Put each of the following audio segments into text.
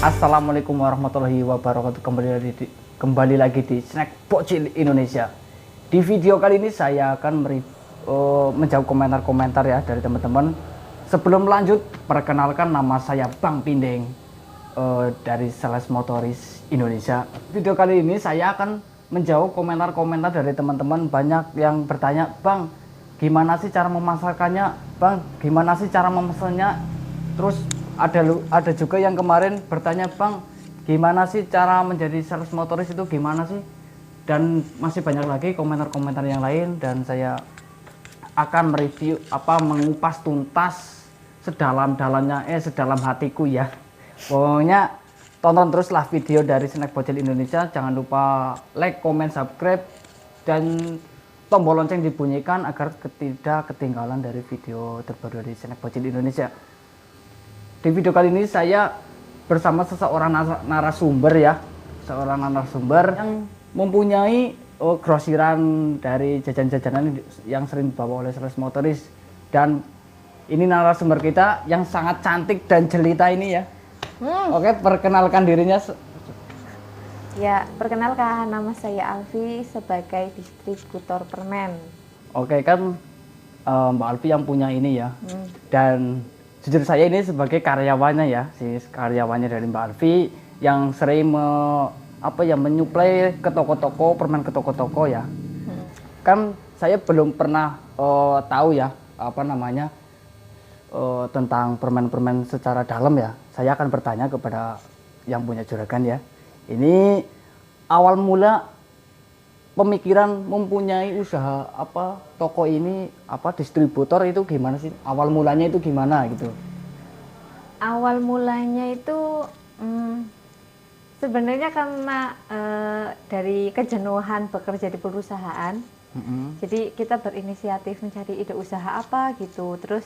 Assalamualaikum warahmatullahi wabarakatuh. Kembali lagi di Snack Bocil Indonesia. Di video kali ini saya akan menjawab komentar-komentar ya dari teman-teman. Sebelum lanjut, perkenalkan nama saya Bang Pindeng dari Sales Motoris Indonesia. Video kali ini saya akan menjawab komentar-komentar dari teman-teman. Banyak yang bertanya, Bang, gimana sih cara memasarkannya? Bang, gimana sih cara memesannya? Terus ada juga yang kemarin bertanya, Bang, gimana sih cara menjadi sales motoris itu gimana sih? Dan masih banyak lagi komentar-komentar yang lain, dan saya akan mereview mengupas tuntas sedalam-dalamnya sedalam hatiku ya. Pokoknya tonton teruslah video dari Snack Bocil Indonesia. Jangan lupa like, comment, subscribe, dan tombol lonceng dibunyikan agar tidak ketinggalan dari video terbaru dari Snack Bocil Indonesia. Di video kali ini saya bersama seseorang narasumber ya, seorang narasumber yang mempunyai grosiran dari jajan-jajanan yang sering dibawa oleh sales motoris. Dan ini narasumber kita yang sangat cantik dan jelita ini ya. Oke, perkenalkan dirinya. Ya, perkenalkan, nama saya Alfi sebagai distributor permen. Oke, kan Mbak Alfi yang punya ini ya. Dan jujur saya ini sebagai karyawannya ya, karyawannya dari Mbak Alfi yang sering menyuplai ke toko-toko, permen ke toko-toko ya. Kan saya belum pernah tahu ya tentang permen-permen secara dalam ya. Saya akan bertanya kepada yang punya juragan ya. Ini awal mula pemikiran mempunyai usaha toko ini distributor itu gimana sih? Awal mulanya itu gimana gitu? Awal mulanya itu sebenarnya karena dari kejenuhan bekerja di perusahaan. Jadi kita berinisiatif mencari ide usaha apa gitu. Terus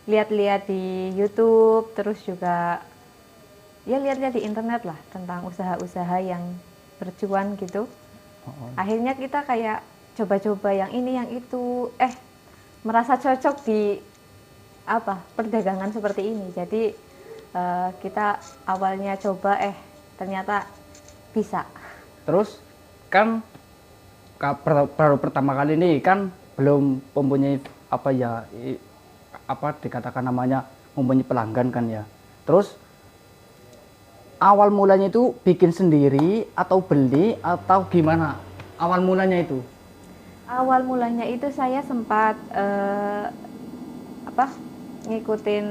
lihat-lihat di YouTube, terus juga ya lihat-lihat di internet lah tentang usaha-usaha yang bercuan gitu. Akhirnya kita kayak coba-coba yang ini yang itu, merasa cocok di perdagangan seperti ini. Jadi kita awalnya coba ternyata bisa. Terus kan baru pertama kali ini kan belum mempunyai dikatakan namanya mempunyai pelanggan kan ya. Terus awal mulanya itu bikin sendiri atau beli atau gimana? Awal mulanya itu? Awal mulanya itu saya sempat ngikutin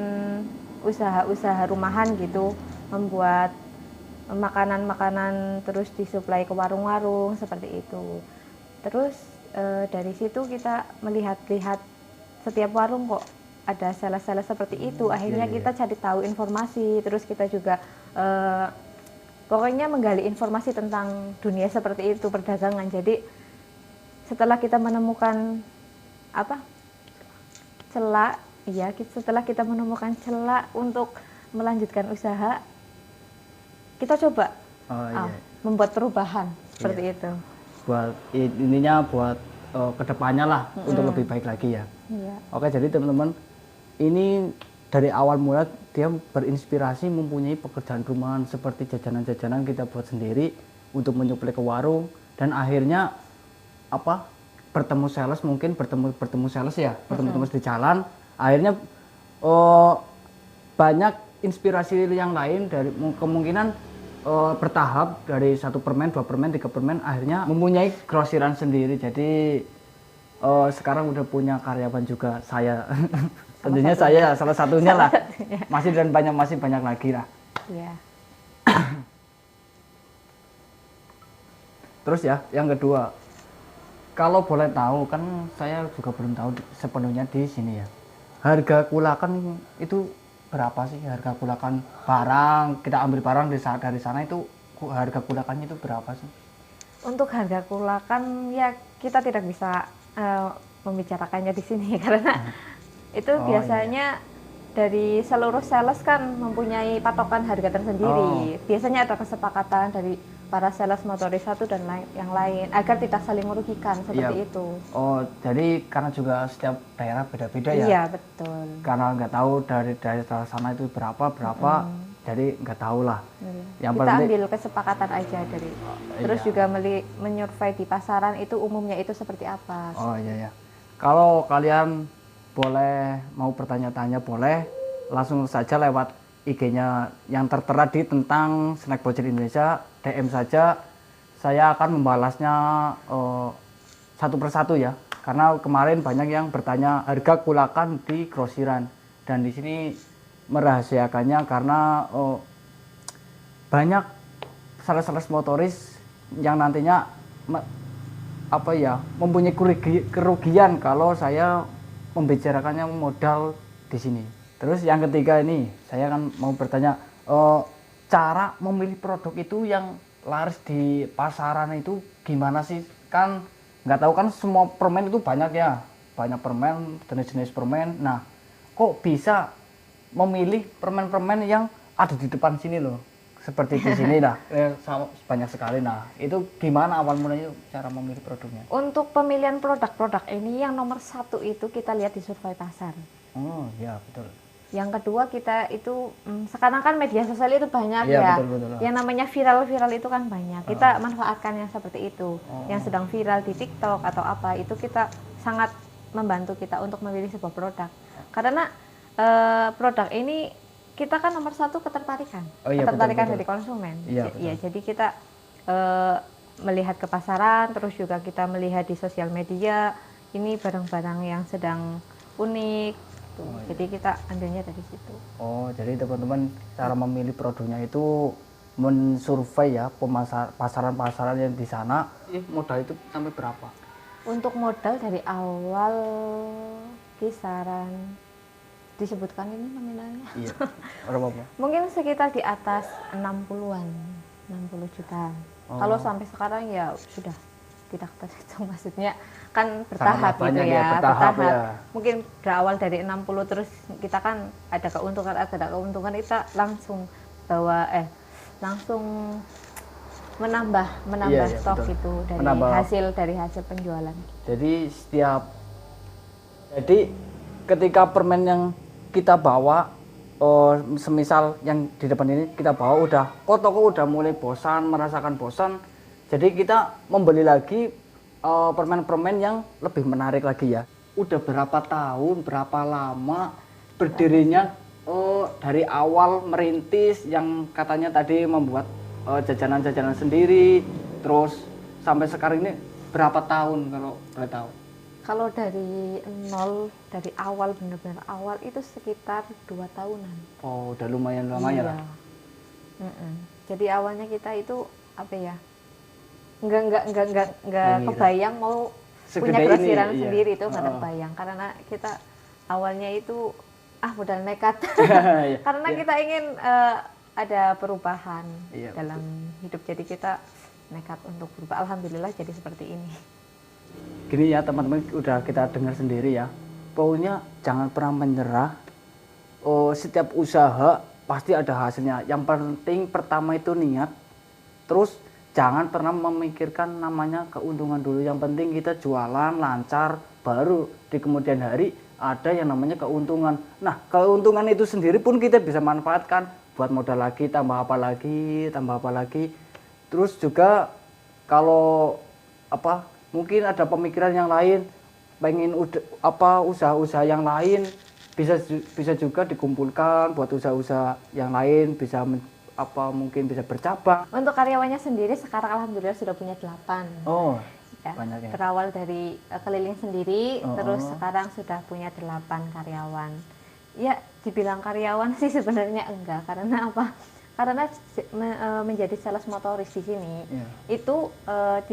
usaha-usaha rumahan gitu, membuat makanan-makanan terus disuplai ke warung-warung seperti itu. Terus dari situ kita melihat-lihat setiap warung kok ada sales-sales seperti itu. Akhirnya kita cari tahu informasi, terus kita juga pokoknya menggali informasi tentang dunia seperti itu, perdagangan. Jadi setelah kita menemukan setelah kita menemukan celah untuk melanjutkan usaha, kita coba membuat perubahan seperti itu. Buat kedepannya lah untuk lebih baik lagi ya. Iya. Oke, jadi teman-teman, ini dari awal mula dia berinspirasi mempunyai pekerjaan rumahan seperti jajanan-jajanan kita buat sendiri untuk menyuplai ke warung, dan akhirnya bertemu sales di jalan. Akhirnya banyak inspirasi yang lain dari kemungkinan bertahap dari 1 permen, 2 permen, 3 permen, akhirnya mempunyai grosiran sendiri. Jadi sekarang udah punya karyawan juga saya. Tentunya saya salah satunya lah. Masih banyak lagi lah. Iya. Terus ya, yang kedua, kalau boleh tahu, kan saya juga belum tahu sepenuhnya di sini ya. Harga kulakan itu berapa sih? Harga kulakan barang, kita ambil barang dari sana itu harga kulakannya itu berapa sih? Untuk harga kulakan ya kita tidak bisa membicarakannya di sini karena itu biasanya dari seluruh sales kan mempunyai patokan harga tersendiri. Biasanya ada kesepakatan dari para sales motoris satu dan yang lain agar tidak saling merugikan seperti itu. Oh, jadi karena juga setiap daerah beda-beda ya? Iya, betul. Karena nggak tahu dari daerah sana itu berapa, jadi nggak tahu lah. Yang Kita penting ambil kesepakatan aja dari terus iya. juga menyurvei di pasaran itu umumnya itu seperti apa. Oh iya ya. Kalau kalian boleh mau bertanya-tanya boleh langsung saja lewat IG-nya yang tertera di tentang Snack Bocil Indonesia, DM saja. Saya akan membalasnya satu persatu ya. Karena kemarin banyak yang bertanya harga kulakan di grosiran dan di sini merahasiakannya karena banyak sales-sales motoris yang nantinya mempunyai kerugian kalau saya membicarakannya modal di sini. Terus yang ketiga ini saya kan mau bertanya cara memilih produk itu yang laris di pasaran itu gimana sih? Kan nggak tahu kan semua permen itu banyak ya, banyak permen, jenis-jenis permen. Nah, kok bisa memilih permen-permen yang ada di depan sini loh, seperti di sini lah, banyak sekali. Nah, itu gimana awal mulanya cara memilih produknya? Untuk pemilihan produk-produk ini yang nomor satu itu kita lihat di survei pasar. Oh ya betul. Yang kedua kita itu sekarang kan media sosial itu banyak Iya, ya. betul. Yang namanya viral-viral itu kan banyak. Kita manfaatkan yang seperti itu. Yang sedang viral di TikTok atau apa itu kita sangat membantu kita untuk memilih sebuah produk. Karena produk ini kita kan nomor satu ketertarikan. Iya, Ketertarikan betul. dari konsumen. Iya, Iya, jadi kita melihat ke pasaran, terus juga kita melihat di sosial media ini barang-barang yang sedang unik. Jadi kita ambilnya dari situ. Oh, jadi teman-teman cara memilih produknya itu mensurvei ya pasaran-pasaran yang di sana. Modal itu sampai berapa? Untuk modal dari awal kisaran disebutkan ini nominalnya. Iya. Berapa? Mungkin sekitar di atas 60-an, 60 juta. Kalau sampai sekarang ya sudah tidak terhitung, maksudnya kan bertahap gitu ya, bertahap. Ya. Mungkin berawal dari 60 terus kita kan ada keuntungan kita langsung langsung menambah Iya, stok betul. itu dari hasil penjualan. Jadi ketika permen yang kita bawa semisal yang di depan ini kita bawa toko udah mulai merasakan bosan. Jadi kita membeli lagi permen-permen yang lebih menarik lagi ya. Udah berapa tahun, berapa lama berdirinya dari awal merintis yang katanya tadi membuat jajanan-jajanan sendiri, terus sampai sekarang ini berapa tahun kalau boleh tahu? Kalau dari nol, dari awal benar-benar awal itu sekitar 2 tahunan. Oh, udah lumayan lama ya. Jadi awalnya kita itu apa ya? Nggak kebayang mau punya grosiran sendiri itu nggak terbayang karena kita awalnya itu modal nekat karena kita ingin ada perubahan dalam hidup, jadi kita nekat untuk berubah. Alhamdulillah jadi seperti ini. Gini ya teman-teman, udah kita dengar sendiri ya, pokoknya jangan pernah menyerah. Setiap usaha pasti ada hasilnya, yang penting pertama itu niat, terus jangan pernah memikirkan namanya keuntungan dulu. Yang penting kita jualan lancar, baru di kemudian hari ada yang namanya keuntungan. Nah, keuntungan itu sendiri pun kita bisa manfaatkan buat modal lagi, tambah apa lagi. Terus juga kalau mungkin ada pemikiran yang lain, pengen usaha-usaha yang lain bisa juga dikumpulkan buat usaha-usaha yang lain, mungkin bisa bercabang. Untuk karyawannya sendiri sekarang alhamdulillah sudah punya 8. Oh, ya, banyak ya. Berawal dari keliling sendiri, terus sekarang sudah punya 8 karyawan. Ya, dibilang karyawan sih sebenarnya enggak, karena apa? Karena menjadi sales motoris di sini itu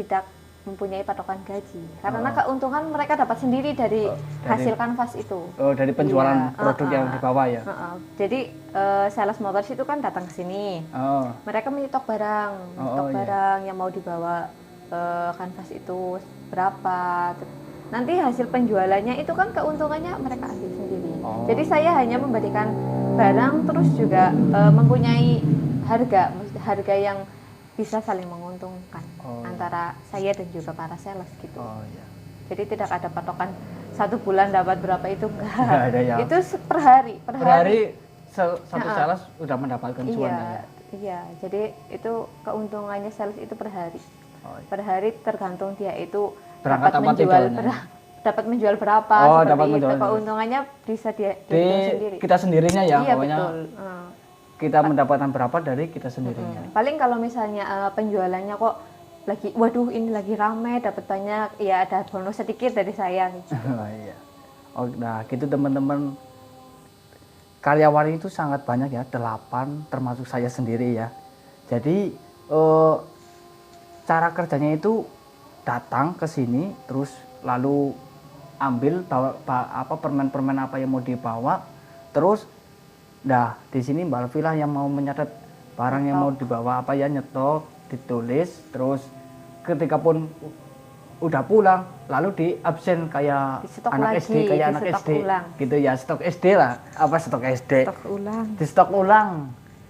tidak mempunyai patokan gaji, karena keuntungan mereka dapat sendiri dari hasil kanvas itu. Oh, dari penjualan produk yang dibawa ya. Jadi sales motors itu kan datang ke sini, mereka menyetok barang, yang mau dibawa kanvas itu berapa. Nanti hasil penjualannya itu kan keuntungannya mereka ambil sendiri. Jadi saya hanya memberikan barang, terus juga mempunyai harga yang bisa saling menguntungkan antara saya dan juga para sales gitu. Jadi tidak ada patokan 1 bulan dapat berapa, itu enggak. Ada ya. Itu per hari. satu sales udah mendapatkan cuan ya. Iya, jadi itu keuntungannya sales itu per hari. Oh, iya. Per hari tergantung dia itu Berangkat dapat apa menjual tidaknya? dapat menjual berapa Oh, seperti dapat itu. menjual. Keuntungannya bisa dia Di sendiri. kita sendirinya ya, Iya, pokoknya betul. kita mendapatkan berapa dari kita sendirinya. Paling kalau misalnya penjualannya kok lagi, waduh ini lagi ramai, dapat banyak, ya ada bonus sedikit dari saya. Gitu. Oh, iya. Oh, nah gitu teman-teman, karyawan itu sangat banyak ya, 8 termasuk saya sendiri ya. Jadi cara kerjanya itu datang ke sini terus lalu ambil apa permen-permen apa yang mau dibawa, terus dah di sini Mbak Alfi lah yang mau menyatet barang yang mau dibawa apa ya, nyetok, ditulis, terus ketika pun udah pulang lalu di absen kayak anak SD, kayak anak SD ulang. gitu ya, stok SD lah, apa stok SD, Stok ulang. di stok ulang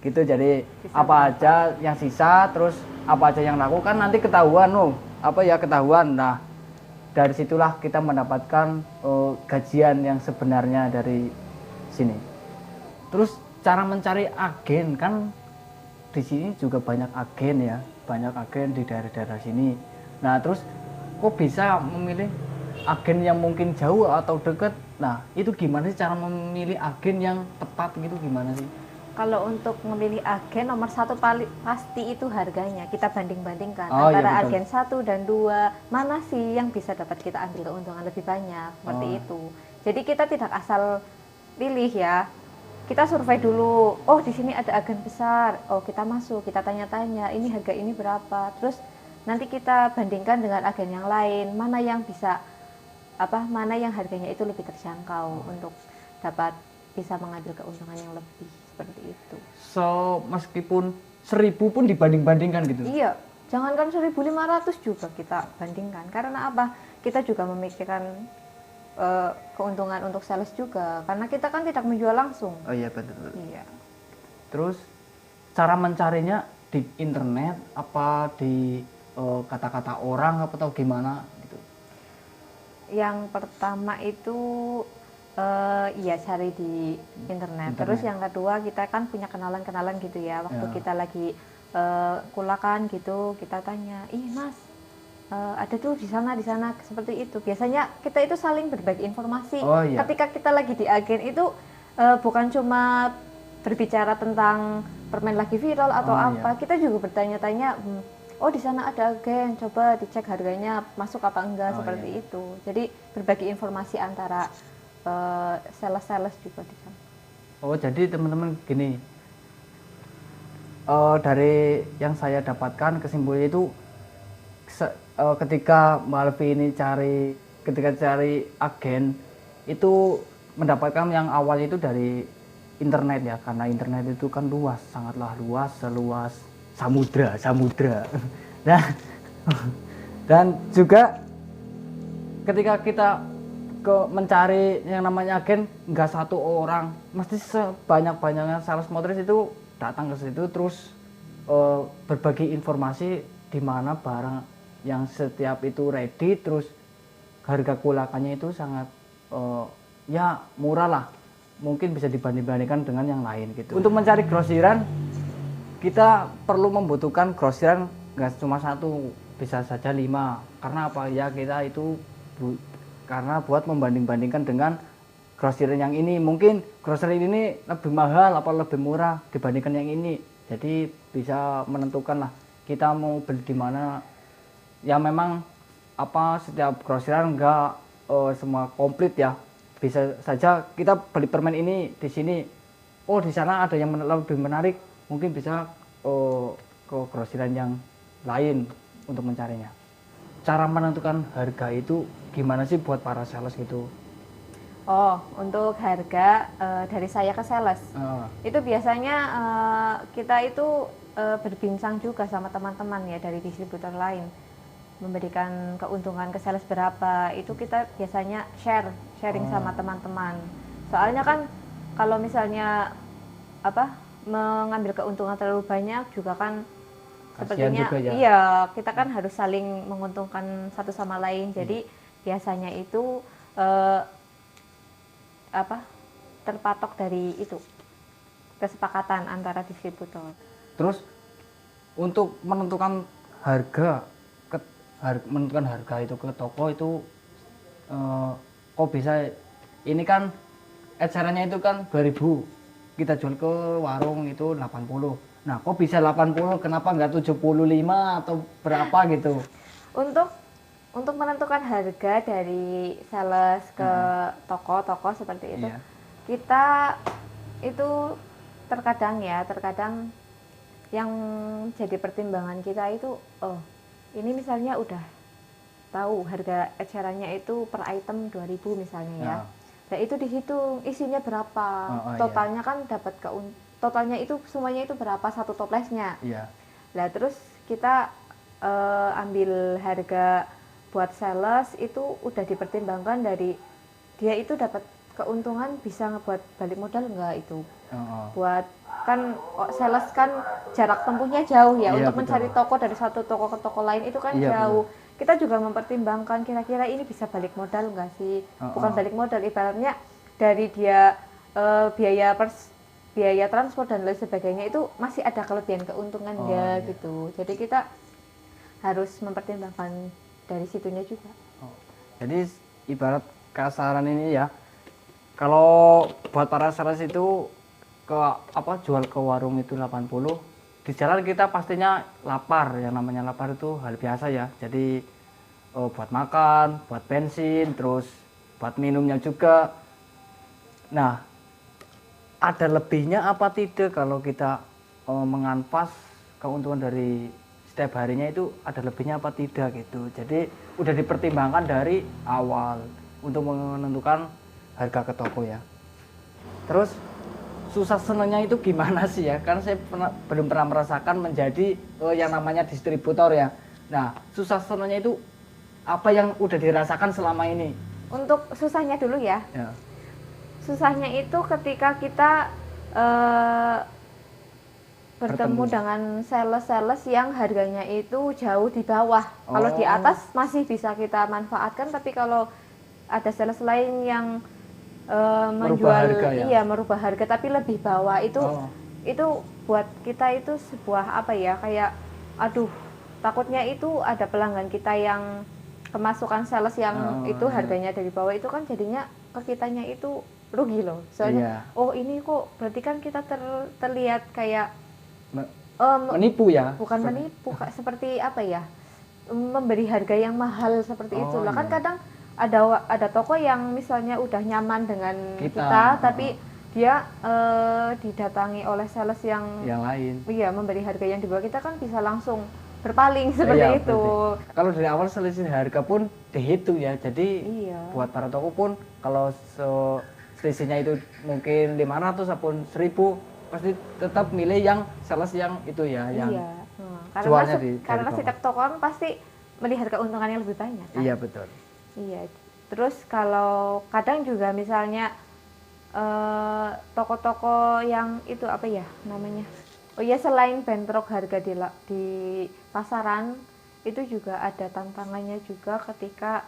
gitu. Jadi apa aja yang sisa, terus apa aja yang laku kan nanti ketahuan apa ya, ketahuan. Nah dari situlah kita mendapatkan gajian yang sebenarnya dari sini. Terus cara mencari agen kan di sini juga banyak agen ya, banyak agen di daerah-daerah sini. Nah terus kok bisa memilih agen yang mungkin jauh atau dekat? Nah itu gimana sih cara memilih agen yang tepat gitu, gimana sih? Kalau untuk memilih agen, nomor satu pasti itu harganya. Kita banding-bandingkan iya, antara agen 1 dan 2, mana sih yang bisa dapat kita ambil keuntungan lebih banyak, seperti itu. Jadi kita tidak asal pilih ya. Kita survei dulu, oh di sini ada agen besar, oh kita masuk, kita tanya-tanya, ini harga ini berapa. Terus nanti kita bandingkan dengan agen yang lain, mana yang bisa mana yang harganya itu lebih terjangkau untuk dapat bisa mengambil keuntungan yang lebih, seperti itu. So meskipun 1.000 pun dibanding-bandingkan gitu? Iya, jangankan 1.500 juga kita bandingkan. Karena apa? Kita juga memikirkan keuntungan untuk sales juga, karena kita kan tidak menjual langsung. Oh iya betul. Iya. Terus cara mencarinya di internet apa di kata-kata orang apa atau gimana gitu? Yang pertama itu iya cari di internet. Terus yang kedua kita kan punya kenalan-kenalan gitu ya. Waktu kita lagi kulakan gitu, kita tanya, ih mas, ada tuh di sana seperti itu. Biasanya kita itu saling berbagi informasi. Oh, iya. Ketika kita lagi di agen itu bukan cuma berbicara tentang permen lagi viral atau apa, kita juga bertanya-tanya, oh di sana ada agen, coba dicek harganya masuk apa enggak, seperti itu. Jadi berbagi informasi antara sales juga di sana. Oh jadi teman-teman gini, dari yang saya dapatkan kesimpulannya itu ketika Mbak Alfi ini ketika cari agen itu mendapatkan yang awalnya itu dari internet ya, karena internet itu kan luas, sangatlah luas, seluas samudra. Nah, dan juga ketika kita mencari yang namanya agen, nggak satu orang, mesti sebanyak-banyaknya sales motoris itu datang ke situ terus berbagi informasi di mana barang yang setiap itu ready, terus harga kulakannya itu sangat ya murah lah, mungkin bisa dibanding-bandingkan dengan yang lain gitu. Untuk mencari grosiran kita perlu membutuhkan grosiran nggak cuma satu, bisa saja 5. Karena apa ya, kita itu karena buat membanding-bandingkan dengan grosiran yang ini, mungkin grosiran ini lebih mahal apa lebih murah dibandingkan yang ini. Jadi bisa menentukan lah kita mau beli di mana. Ya memang setiap grosiran enggak semua komplit ya. Bisa saja kita beli permen ini di sini, oh di sana ada yang lebih menarik, mungkin bisa ke grosiran yang lain untuk mencarinya. Cara menentukan harga itu gimana sih buat para sales gitu? Oh, untuk harga dari saya ke sales, itu biasanya kita itu berbincang juga sama teman-teman ya dari distributor lain, memberikan keuntungan ke sales berapa. Itu kita biasanya sharing sama teman-teman. Soalnya kan kalau misalnya mengambil keuntungan terlalu banyak juga kan sepertinya juga ya. Iya, kita kan harus saling menguntungkan satu sama lain. Jadi biasanya itu terpatok dari itu kesepakatan antara distributor. Terus untuk menentukan harga menentukan harga itu ke toko itu kok bisa, ini kan ecerannya itu kan 2000, kita jual ke warung itu 80. Nah, kok bisa 80, kenapa nggak 75 atau berapa gitu? Untuk menentukan harga dari sales ke toko-toko seperti itu, Iya. kita itu terkadang yang jadi pertimbangan kita itu, oh ini misalnya udah tahu harga ecerannya itu per item 2000 misalnya ya. Nah itu dihitung isinya berapa, totalnya kan dapat totalnya itu semuanya itu berapa satu toplesnya. Iya. Nah terus kita ambil harga buat sales itu udah dipertimbangkan dari dia itu dapat keuntungan bisa ngebuat balik modal enggak itu. Buat kan sales kan jarak tempuhnya jauh ya, untuk mencari toko dari satu toko ke toko lain itu kan jauh. Betul. Kita juga mempertimbangkan kira-kira ini bisa balik modal enggak sih? Bukan balik modal, ibaratnya dari dia biaya transport dan lain sebagainya itu masih ada kelebihan keuntungan ya gitu. Jadi kita harus mempertimbangkan dari situnya juga. Jadi ibarat kasaran ini ya, kalau buat para sales itu jual ke warung itu 80, di jalan kita pastinya lapar, yang namanya lapar itu hal biasa ya. Jadi buat makan, buat bensin, terus buat minumnya juga. Nah, ada lebihnya apa tidak kalau kita menganpas keuntungan dari setiap harinya, itu ada lebihnya apa tidak gitu. Jadi udah dipertimbangkan dari awal untuk menentukan harga ke toko ya. Terus susah senangnya itu gimana sih ya? Kan saya belum pernah merasakan menjadi yang namanya distributor ya. Nah, susah senangnya itu apa yang udah dirasakan selama ini? Untuk susahnya dulu ya. Susahnya itu ketika kita bertemu dengan sales-sales yang harganya itu jauh di bawah. Kalau di atas masih bisa kita manfaatkan, tapi kalau ada sales lain yang menjual merubah harga tapi lebih bawah, itu buat kita itu sebuah apa ya, kayak aduh, takutnya itu ada pelanggan kita yang kemasukan sales yang itu harganya dari bawah, itu kan jadinya ke kitanya itu rugi loh. Soalnya oh ini kok berarti kan kita terlihat kayak menipu ya? Bukan menipu, seperti apa ya, memberi harga yang mahal seperti itu lah. Kan kadang ada toko yang misalnya udah nyaman dengan kita tapi dia didatangi oleh sales yang lain. Iya, memberi harga yang di bawah kita, kan bisa langsung berpaling seperti itu. Kalau dari awal selisih harga pun dihitung ya. Jadi buat para toko pun kalau selisihnya itu mungkin 500 ataupun 1000, pasti tetap milih yang sales yang itu ya, yang jualnya karena setiap toko kan pasti melihat keuntungannya lebih banyak kan? Iya betul. Iya. Terus kalau kadang juga misalnya toko-toko yang itu apa ya namanya? Oh iya, selain bentrok harga di pasaran, itu juga ada tantangannya juga ketika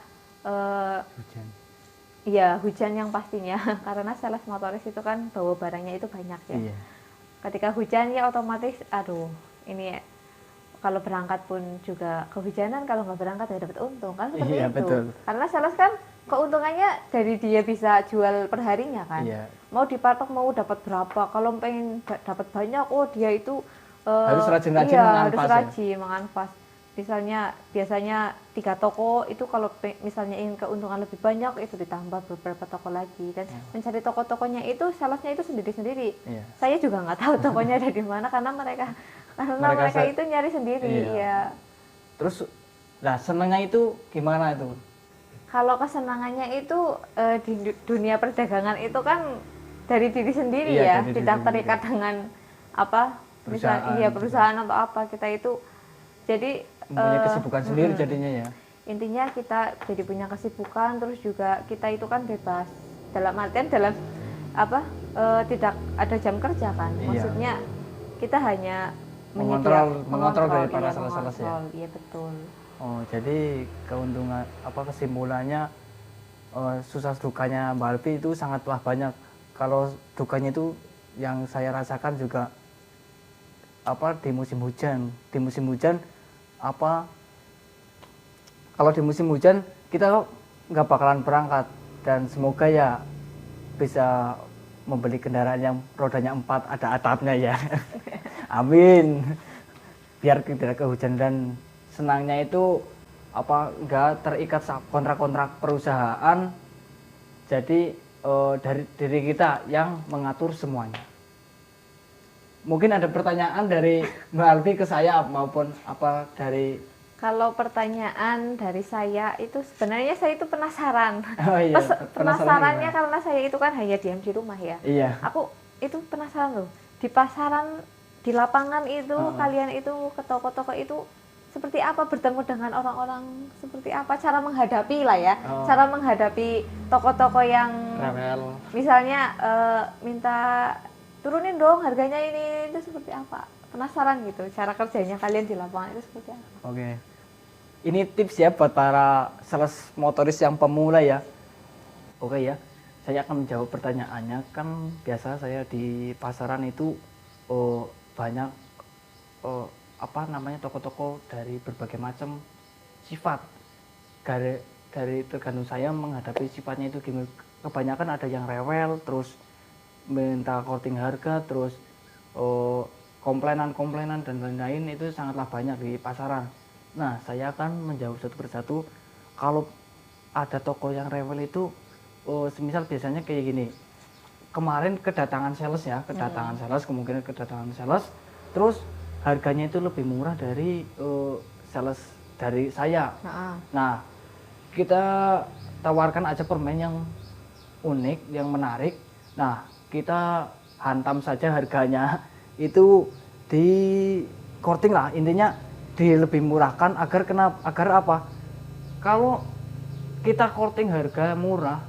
hujan. Iya, hujan yang pastinya. Karena sales motoris itu kan bawa barangnya itu banyak ya. Iya. Ketika hujan ya otomatis, aduh, ini kalau berangkat pun juga kehujanan, kalau nggak berangkat ya dapat untung kan, seperti itu. Betul. Karena sales kan keuntungannya dari dia bisa jual perharinya kan. Iya. Mau dipatok mau dapat berapa, kalau pengen dapat banyak, oh dia itu harus rajin-rajin menganpas. Harus rajin menganpas. Misalnya biasanya 3 toko itu, kalau misalnya ingin keuntungan lebih banyak itu ditambah beberapa toko lagi, dan mencari toko-tokonya itu salesnya itu sendiri-sendiri. Iya. Saya juga nggak tahu tokonya ada di mana karena mereka itu nyari sendiri. Iya. Terus nah senangnya itu gimana itu? Kalau kesenangannya itu di dunia perdagangan itu kan dari diri sendiri ya, tidak terikat dengan apa perusahaan atau apa, kita itu jadi punya kesibukan sendiri jadinya ya. Intinya kita jadi punya kesibukan, terus juga kita itu kan bebas dalam artian tidak ada jam kerja kan. Maksudnya kita hanya mengontrol dari para sales ya. Iya betul. Oh, jadi keuntungan kesimpulannya susah dukanya Mbak Alfi itu sangatlah banyak. Kalau dukanya itu yang saya rasakan juga apa di musim hujan. Di musim hujan apa kalau di musim hujan kita nggak bakalan berangkat, dan semoga ya bisa membeli kendaraan yang rodanya 4 ada atapnya ya. Amin. Biar tidak kehujanan, dan senangnya itu apa nggak terikat kontrak-kontrak perusahaan. Jadi dari diri kita yang mengatur semuanya. Mungkin ada pertanyaan dari Mbak Alfi ke saya maupun apa dari. Kalau pertanyaan dari saya itu sebenarnya saya itu penasaran. Oh iya, Penasarannya karena saya itu kan hanya diam di rumah ya. Iya. Aku itu penasaran loh. Di pasaran, di lapangan itu kalian itu ke toko-toko itu seperti apa, bertemu dengan orang-orang seperti apa, cara menghadapi lah ya. Cara menghadapi toko-toko yang Rewel. misalnya minta turunin dong harganya ini, itu seperti apa? Penasaran gitu cara kerjanya kalian di lapangan itu seperti apa? Oke. Ini tips ya buat para sales motoris yang pemula ya. Oke ya. Saya akan menjawab pertanyaannya. Kan biasa saya di pasaran itu banyak apa namanya toko-toko dari berbagai macam sifat. Dari tergantung saya menghadapi sifatnya itu gimana. Kebanyakan ada yang rewel, terus minta korting harga, terus komplainan dan lain-lain, itu sangatlah banyak di pasaran. Nah, saya akan menjawab satu persatu. Kalau ada toko yang rewel itu, semisal biasanya kayak gini. Kemarin kedatangan sales ya, kemungkinan kedatangan sales, terus harganya itu lebih murah dari sales dari saya. Nah, kita tawarkan aja permen yang unik, yang menarik. Nah, kita hantam saja harganya itu di korting lah, intinya lebih murahkan agar apa? Kalau kita korting harga murah,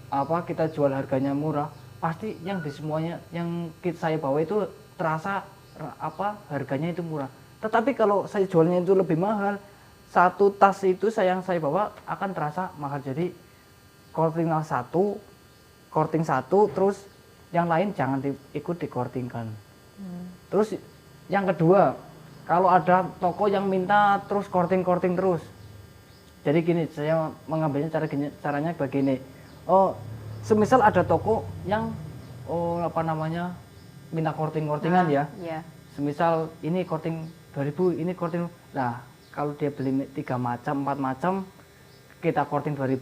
apa kita jual harganya murah, pasti yang di semuanya yang saya bawa itu terasa apa harganya itu murah. Tetapi kalau saya jualnya itu lebih mahal, satu tas itu yang saya bawa akan terasa mahal. Jadi korting satu, terus yang lain jangan ikut dikortingkan. Terus yang kedua, kalau ada toko yang minta terus korting terus. Jadi gini, saya mengambilnya caranya begini. Semisal ada toko yang apa namanya minta kortingan ya. Iya. Semisal ini korting 2000, ini korting. Nah, kalau dia beli 3 macam, 4 macam, kita korting 2000,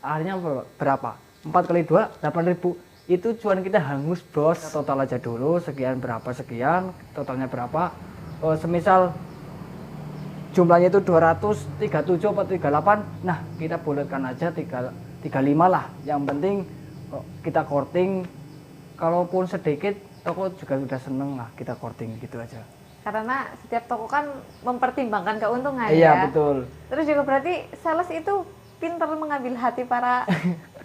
akhirnya berapa? 4 kali 2, 8000. Itu cuan kita hangus, bos. Total aja dulu sekian, totalnya berapa. Semisal jumlahnya itu 237 atau 38, nah kita bulatkan aja 35 lah. Yang penting kita korting, kalaupun sedikit toko juga sudah seneng lah kita korting gitu aja. Karena setiap toko kan mempertimbangkan keuntungan. Iya, ya. betul. Terus juga berarti sales itu pintar mengambil hati para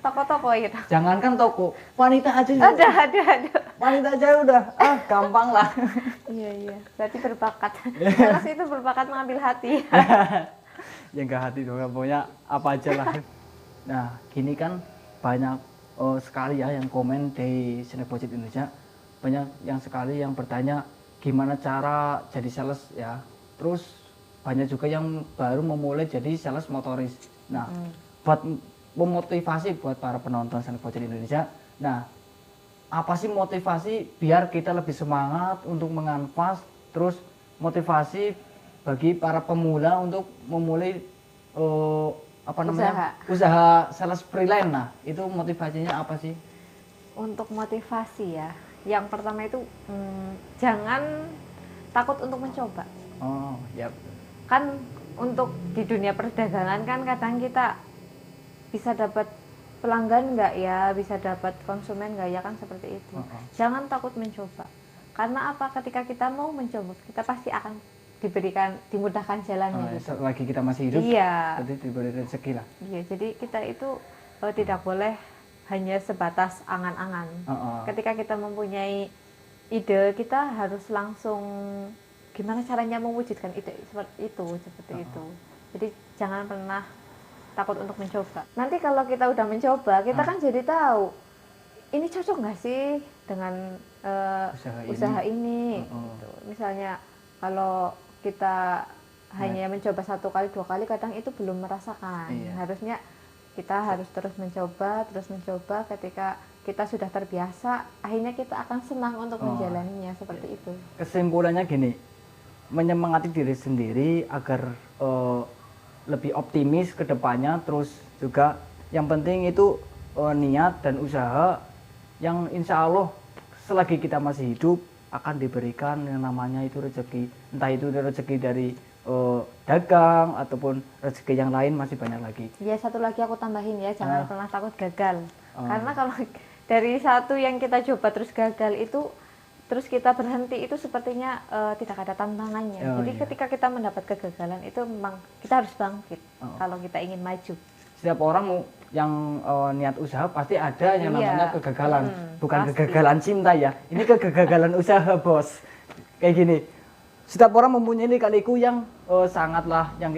toko-toko gitu. Jangankan toko, wanita aja. Ada. Wanita aja udah, gampang lah. Iya. Berarti berbakat. Sales itu berbakat mengambil hati. Ya enggak hati dong, pokoknya apa aja lah. Nah, gini kan banyak sekali ya yang komen di Snack Pocit Indonesia. Banyak yang sekali yang bertanya gimana cara jadi sales ya. Terus banyak juga yang baru memulai jadi sales motoris. Nah, buat memotivasi buat para penonton Snack Pocit Indonesia. Nah, apa sih motivasi biar kita lebih semangat untuk menganpas, terus motivasi bagi para pemula untuk memulai usaha sales freelance. Nah, itu motivasinya apa sih? Untuk motivasi ya, yang pertama itu jangan takut untuk mencoba. Ya. Kan untuk di dunia perdagangan kan kadang kita bisa dapat pelanggan nggak ya, bisa dapat konsumen nggak ya, kan seperti itu. Jangan takut mencoba. Karena apa? Ketika kita mau mencoba, kita pasti akan dimudahkan jalannya. Selagi kita masih hidup, jadi diberi rezeki lah. Iya, jadi kita itu tidak boleh hanya sebatas angan-angan. Ketika kita mempunyai ide, kita harus langsung gimana caranya mewujudkan ide seperti itu. Jadi jangan pernah takut untuk mencoba. Nanti kalau kita udah mencoba, kita kan jadi tahu ini cocok nggak sih dengan usaha ini? Gitu. Misalnya kalau kita hanya mencoba 1 kali 2 kali, kadang itu belum merasakan. Harusnya kita harus terus mencoba. Ketika kita sudah terbiasa, akhirnya kita akan senang untuk menjalaninya seperti itu. Kesimpulannya gini, menyemangati diri sendiri agar lebih optimis ke depannya, terus juga yang penting itu niat dan usaha yang insya Allah selagi kita masih hidup akan diberikan yang namanya itu rezeki, entah itu rezeki dari dagang ataupun rezeki yang lain masih banyak lagi. Ya, satu lagi aku tambahin ya, jangan pernah takut gagal. Karena kalau dari satu yang kita coba terus gagal itu, terus kita berhenti, itu sepertinya tidak ada tantangannya. Jadi ketika kita mendapat kegagalan itu memang kita harus bangkit kalau kita ingin maju. Setiap orang yang niat usaha pasti ada yang namanya kegagalan, bukan pasti. Kegagalan cinta ya, ini kegagalan usaha bos. Kayak gini, setiap orang mempunyai lika-liku yang sangatlah yang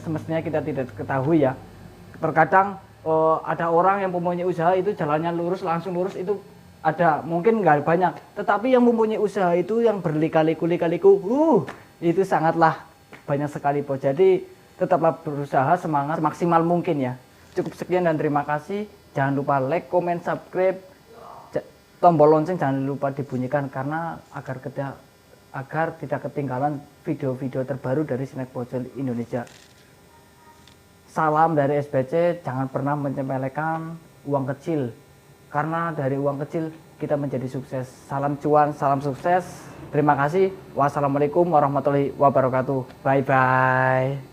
semestinya kita tidak ketahui ya. Terkadang ada orang yang mempunyai usaha itu jalannya lurus, langsung lurus, itu ada, mungkin nggak banyak, tetapi yang mempunyai usaha itu yang berlika-liku itu sangatlah banyak sekali bos. Jadi tetaplah berusaha, semangat semaksimal mungkin ya. Cukup sekian dan terima kasih. Jangan lupa like, comment, subscribe, tombol lonceng jangan lupa dibunyikan karena agar tidak ketinggalan video-video terbaru dari Snack Pojok Indonesia. Salam dari SBC, jangan pernah menyepelekan uang kecil, karena dari uang kecil kita menjadi sukses. Salam cuan, salam sukses. Terima kasih. Wassalamualaikum warahmatullahi wabarakatuh. Bye bye.